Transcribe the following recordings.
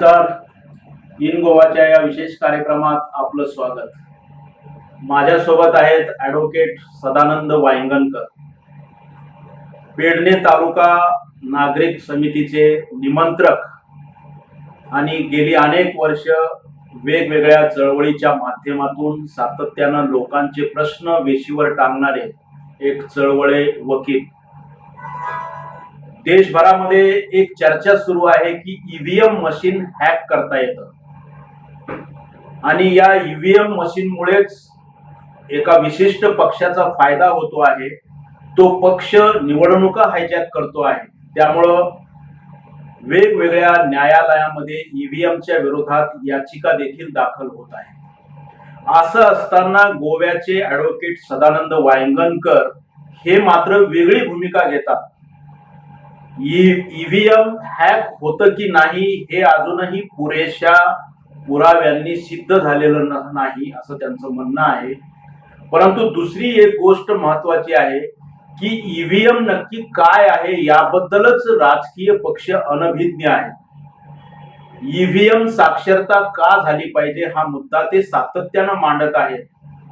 नमस्कार. इन गोवाच्या या विशेष कार्यक्रमात आपलं स्वागत. माझ्यासोबत आहेत ॲडव्होकेट सदानंद वायंगणकर, पेडणे तालुका नागरिक समितीचे निमंत्रक आणि गेली अनेक वर्ष वेगवेगळ्या चळवळीच्या माध्यमातून सातत्यानं लोकांचे प्रश्न वेशीवर टांगणारे एक चळवळे वकील. देशभरामध्ये एक चर्चा सुरू आहे की ईव्हीएम मशीन हॅक करता येतं आणि या ईव्हीएम मशीनमुळेच एका विशिष्ट पक्षाचा फायदा होतो आहे. तो पक्ष निवडणुका हायजॅक करतो आहे. त्यामुळं वेगवेगळ्या न्यायालयामध्ये ईव्हीएमच्या विरोधात याचिका देखील दाखल होत आहे. असं असताना गोव्याचे ॲडव्होकेट सदानंद वायंगणकर हे मात्र वेगळी भूमिका घेतात. ईव्हीएम हॅक होतं की नाही हे अजूनही पुरेशा पुराव्यांनी सिद्ध झालेलं नाही असं त्यांचं म्हणणं आहे. परंतु दुसरी एक गोष्ट महत्वाची आहे की ईव्हीएम नक्की काय आहे याबद्दलच राजकीय पक्ष अनभिज्ञ आहे. ईव्हीएम साक्षरता का झाली पाहिजे हा मुद्दा ते सातत्यानं मांडत आहेत.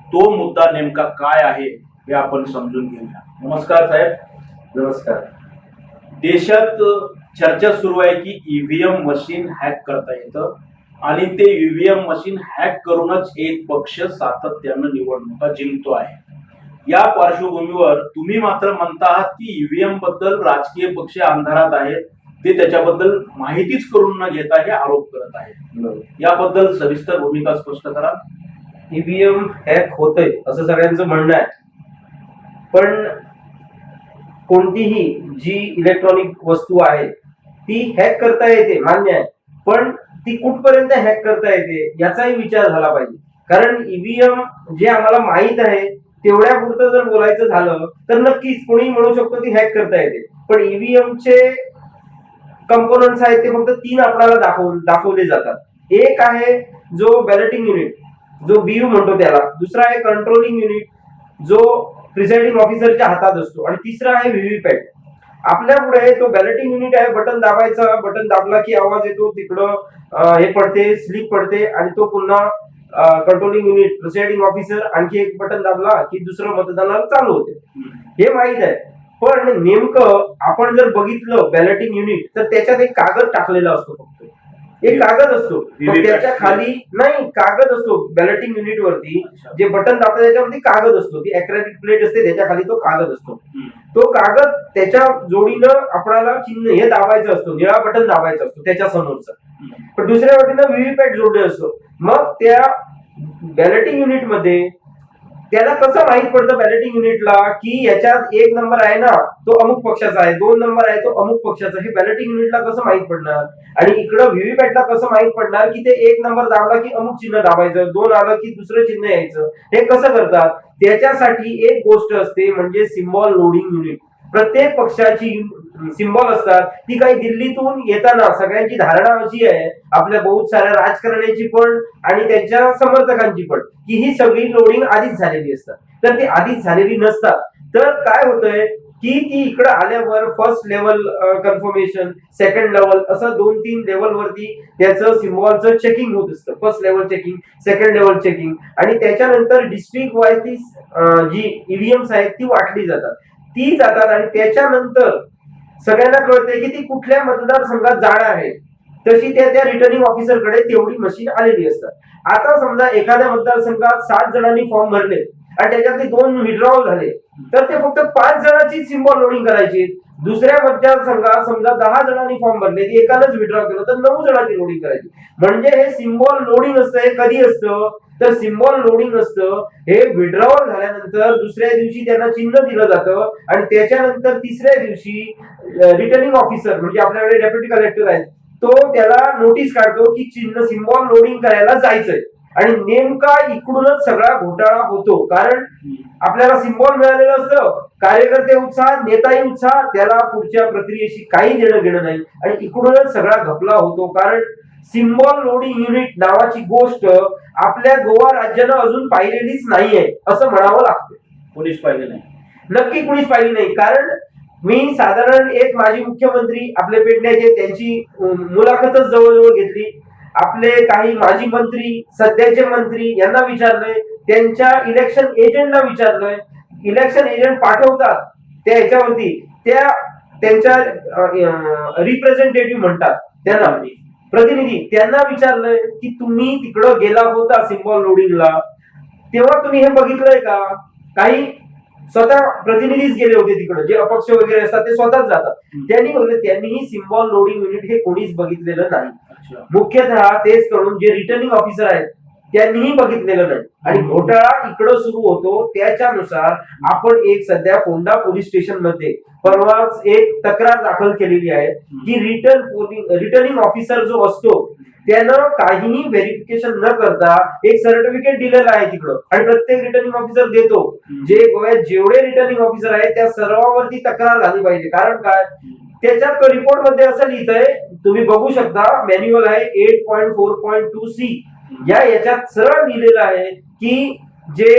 तो मुद्दा नेमका काय आहे हे आपण समजून घेऊया. नमस्कार साहेब. नमस्कार. देशात चर्चा सुरू आहे की ईव्हीएम मशीन हॅक करता येतं आणि ते ईव्हीएम मशीन हॅक करूनच एक पक्ष सातत्यानं निवडणुका जिंकतो आहे. या पार्श्वभूमीवर तुम्ही मात्र म्हणता आहात की ईव्हीएम बद्दल राजकीय पक्ष अंधारात आहेत, ते त्याच्याबद्दल माहितीच करून न घेता हे आरोप करत आहेत. याबद्दल सविस्तर भूमिका स्पष्ट करा. ईव्हीएम हॅक होतंय असं सगळ्यांचं म्हणणं आहे, पण कोणतीही जी इलेक्ट्रॉनिक वस्तू आहे ती हॅक करता येते मान्य आहे, पण ती कुठपर्यंत हॅक करता येते याचाही विचार झाला पाहिजे. कारण ईव्हीएम जे आम्हाला माहित आहे तेवढ्या पुरतं जर बोलायचं झालं तर नक्कीच कोणी म्हणू शकतो ती हॅक करता येते, पण ईव्हीएमचे कंपोनंट्स आहेत ते फक्त 3 आपल्याला दाखवले जातात. एक आहे जो बॅलेटिंग युनिट, जो बीयू म्हणतो त्याला. दुसरा आहे कंट्रोलिंग युनिट, जो प्रिसाइडिंग ऑफिसरच्या हातात असतो. आणि तिसरा आहे व्हीव्हीपॅट. आपल्या पुढे तो बॅलेटिंग युनिट आहे. बटन दाबायचा, बटन दाबला की आवाज येतो, तिकडं हे पडते, स्लिप पडते आणि तो पुन्हा कंट्रोलिंग युनिट, प्रिसाइडिंग ऑफिसर आणखी एक बटन दाबला की दुसरं मतदानाला चालू होते. हे माहित आहे, पण नेमकं आपण जर बघितलं बॅलेटिंग युनिट तर त्याच्यात एक कागद टाकलेला असतो. फक्त एक कागद असतो, त्याच्या खाली नाही कागद असतो. बॅलेटिंग युनिट वरती जे बटन दाबतात त्याच्यावरती कागद असतो, ती ऍक्रेलिक प्लेट असते, त्याच्या खाली तो कागद असतो. तो कागद त्याच्या जोडीनं आपल्याला चिन्ह हे दाबायचं असतो, निळा बटन दाबायचा असतो त्याच्या समोरचा. पण दुसऱ्या वाटीनं व्हीव्हीपॅट जोडले असतो. मग त्या बॅलेटिंग युनिट मध्ये त्याला कसं माहित पडतं बॅलेटिंग युनिटला की याच्यात 1 नंबर आहे ना तो अमुक पक्षाचा आहे, 2 नंबर आहे तो अमुक पक्षाचा. हे बॅलेटिंग युनिटला कसं माहित पडणार? आणि इकडं व्हीव्हीपॅटला कसं माहित पडणार की ते 1 नंबर दाबला की अमुक चिन्ह दाबायचं, 2 आलं की दुसरं चिन्ह यायचं? हे कसं करतात? त्याच्यासाठी एक गोष्ट असते म्हणजे सिम्बॉल लोडिंग युनिट. प्रत्येक पक्षाची सिम्बॉल असतात. ती काही दिल्लीतून येताना सगळ्यांची धारणा अशी आहे, आपल्या बहुत साऱ्या राजकारण्याची पण आणि त्यांच्या समर्थकांची पण, की ही सगळी लोडिंग आधीच झालेली असतात. तर ती आधीच झालेली नसतात. तर काय होतंय की ती इकडे आल्यावर first level confirmation, second level असं 2-3 लेवल वरती त्याचं सिम्बॉलचं चेकिंग होत असतं. First level checking, second level checking आणि त्याच्यानंतर डिस्ट्रिक्ट वाईज ती जी ईव्हीएम्स आहेत ती वाटली जातात आणि त्याच्यानंतर सगळ्यांना कळते की ती कुठल्या मतदारसंघात जाणार आहे. तशी त्या रिटर्निंग ऑफिसरकडे तेवढी मशीन आलेली असतात. आता समजा एखाद्या मतदारसंघात 7 जणांनी फॉर्म भरले आणि त्याच्यातले 2 विड्रॉल झाले, तर ते फक्त 5 जणांची सिम्बॉल लोडिंग करायची. दुसऱ्या मतदारसंघात समजा 10 जणांनी फॉर्म भरले, एकानंच विड्रॉ केलं तर 9 जणांची लोडिंग करायची. म्हणजे हे सिम्बॉल लोडिंग असतं. हे कधी असतं तर सिम्बॉल लोडिंग असतं हे विड्रॉवल झाल्यानंतर दुसऱ्या दिवशी त्यांना चिन्ह दिलं जातं आणि त्याच्यानंतर तिसऱ्या दिवशी रिटर्निंग ऑफिसर म्हणजे आपल्याकडे डेप्युटी कलेक्टर आहे, तो त्याला नोटीस काढतो की चिन्ह सिम्बॉल लोडिंग करायला जायचंय. आणि नेमका इकडूनच सगळा घोटाळा होतो. कारण आपल्याला सिम्बॉल मिळालेलं असतं, कार्यकर्ते उत्साह, नेताही उत्साह, त्याला पुढच्या प्रक्रियेशी काही देणं घेणं नाही आणि इकडूनच सगळा घपला होतो. कारण सिम्बॉल लोडिंग युनिट नावाची गोष्ट आपल्या गोवा राज्यानं अजून पाहिलेलीच नाहीये असं म्हणावं लागतं. पोलीस पाहिजे नाही, नक्की कुणीच पाहिली नाही. कारण मी साधारण एक माजी मुख्यमंत्री आपले पेडण्याचे त्यांची मुलाखतच जवळजवळ घेतली. आपले काही माजी मंत्री, सध्याचे मंत्री यांना विचारलंय, त्यांच्या इलेक्शन एजंटला विचारलंय. इलेक्शन एजंट पाठवतात त्या ह्याच्यावरती त्यांच्या रिप्रेझेंटेटिव्ह म्हणतात त्यांना, प्रतिनिधी, त्यांना विचारलंय की तुम्ही तिकडं गेला होता सिम्बॉल लोडिंगला, तेव्हा तुम्ही हे बघितलंय का? काही स्वतः प्रतिनिधीच गेले होते तिकडे, जे अपक्ष वगैरे असतात ते स्वतःच जातात. त्यांनी बघितलं, त्यांनीही सिम्बॉल लोडिंग युनिट हे कोणीच बघितलेलं नाही. मुख्यतः तेच करून जे रिटर्निंग ऑफिसर आहेत त्यांनीही बघितलेलं नाही. आणि घोटाळा इकडं सुरू होतो. त्याच्यानुसार आपण एक सध्या फोंडा पोलीस स्टेशन मध्ये परवाच एक तक्रार दाखल केलेली आहे की रिटर्निंग ऑफिसर जो असतो त्यानं काहीही व्हेरिफिकेशन न करता एक सर्टिफिकेट दिलेलं आहे तिकडं, आणि प्रत्येक रिटर्निंग ऑफिसर देतो. जे गोव्यात जेवढे रिटर्निंग ऑफिसर आहेत त्या सर्वांवरती तक्रार झाली पाहिजे. कारण काय, त्याच्यात रिपोर्ट मध्ये असं लिहितंय, तुम्ही बघू शकता, मॅन्युअल आहे 8.4.2C, याच्यात सरळ लिहिलेलं आहे की जे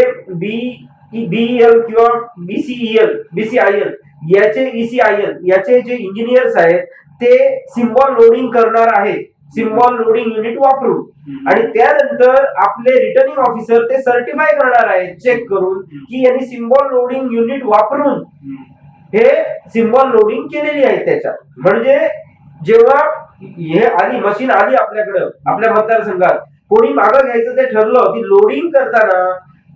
बीईएल किंवा बीसीआयएल याचे ECIL याचे जे इंजिनियर्स आहेत ते सिम्बॉल लोडिंग करणार आहेत, सिम्बॉल लोडिंग युनिट वापरून, आणि त्यानंतर आपले रिटर्निंग ऑफिसर ते सर्टिफाय करणार आहेत चेक करून की यांनी सिम्बॉल लोडिंग युनिट वापरून हे सिम्बॉल लोडिंग केलेली आहे त्याच्यात. म्हणजे जेव्हा हे आली मशीन आली आपल्याकडं, आपल्या मतदारसंघात कोणी मागं घ्यायचं ते ठरलं,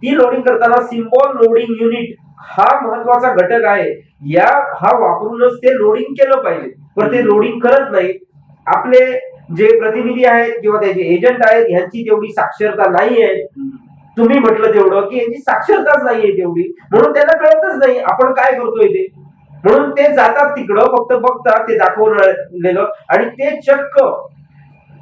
ती लोडिंग करताना सिम्बॉल लोडिंग युनिट हा महत्वाचा घटक आहे, हा वापरूनच ते लोडिंग केलं पाहिजे. पण ते लोडिंग करत नाही. आपले जे प्रतिनिधी आहेत किंवा त्याचे एजंट आहेत यांची तेवढी साक्षरता नाही आहे. तुम्ही म्हटलं तेवढं की यांची साक्षरताच नाहीये तेवढी, म्हणून त्यांना कळतच नाही आपण काय करतोय ते. म्हणून ते जातात तिकडं, फक्त बघतात ते दाखवलेलं, आणि ते चक्क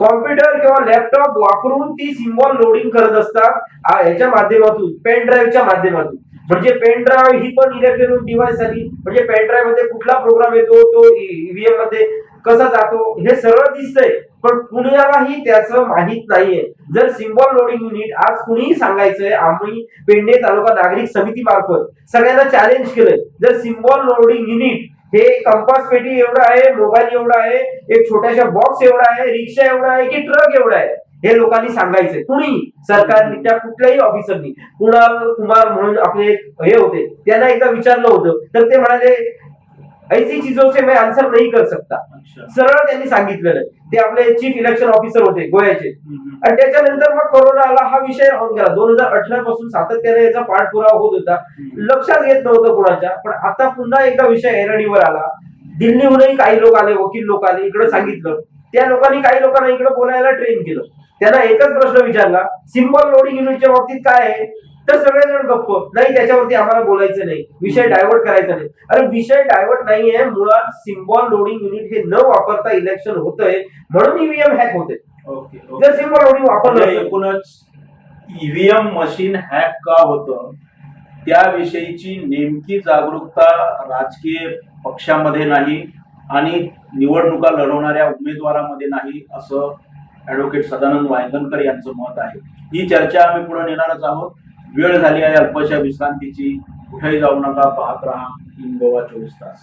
कॉम्प्युटर किंवा लॅपटॉप वापरून ती सिम्बॉल लोडिंग करत असतात याच्या माध्यमातून, पेन ड्राईव्हच्या माध्यमातून. म्हणजे पेन ड्राईव्ह ही पण इलेक्ट्रॉनिक डिव्हाइस झाली. म्हणजे पेन ड्राईव्ह मध्ये कुठला प्रोग्राम येतो, तो ईव्हीएम मध्ये कसा जातो हे सरळ दिसतंय, पण कुणालाही त्याचं माहित नाहीये. जर सिम्बॉल लोडिंग युनिट आज कुणीही सांगायचंय, आम्ही पेडणे तालुका नागरिक समिती मार्फत सगळ्यांना चॅलेंज केलंय, जर सिम्बॉल लोडिंग युनिट हे कंपास पेटी एवढं आहे, मोबाईल एवढा आहे, एक छोट्याशा बॉक्स एवढा आहे, रिक्षा एवढा आहे की ट्रक एवढा आहे, हे लोकांनी सांगायचंय. कुणी सरकारच्या कुठल्याही ऑफिसरनी, कुणाल कुमार म्हणून आपले हे होते, त्यांना एकदा विचारलं होतं तर ते म्हणाले ऐसी चीजों से मैं आंसर नहीं कर सकता. सरळ त्यांनी सांगितलेलं. ते आपले चीफ इलेक्शन ऑफिसर होते गोव्याचे. आणि त्याच्यानंतर मग कोरोना आला, हा विषय राहून गेला. 2018 पासून सातत्याने याचा पाठपुरावा होत होता, लक्षात येत नव्हतं कोणाच्या. पण आता पुन्हा एकदा विषय ऐरणीवर आला. दिल्लीहूनही काही लोक आले, वकील लोक आले, इकडे सांगितलं. त्या लोकांनी काही लोकांना इकडे बोलायला ट्रेन केलं. त्यांना एकच प्रश्न विचारला, सिम्बॉल लोडिंग युनिटच्या बाबतीत काय आहे, तर सगळेजण गप्प, नाही त्याच्यावरती आम्हाला बोलायचं नाही, विषय डायव्हर्ट करायचा नाही. अरे विषय डायव्हर्ट नाहीये, मुळात सिम्बॉल लोडिंग युनिट हे न वापरता इलेक्शन होतंय, म्हणून ईव्हीएम हॅक होते. जर सिम्बॉल लोडिंग वापरलं, एकूणच ईव्हीएम मशीन हॅक का होतं त्याविषयीची नेमकी जागरूकता राजकीय पक्षामध्ये नाही आणि निवडणुका लढवणाऱ्या उमेदवारामध्ये नाही, असं ऍडव्होकेट सदानंद वायंगणकर यांचं मत आहे. ही चर्चा आम्ही पुढे नेणारच आहोत. वेळ झाली आहे अल्पशा विश्रांतीची. कुठेही जाऊ नका, पाहत राहा इन गोवा 24 तास.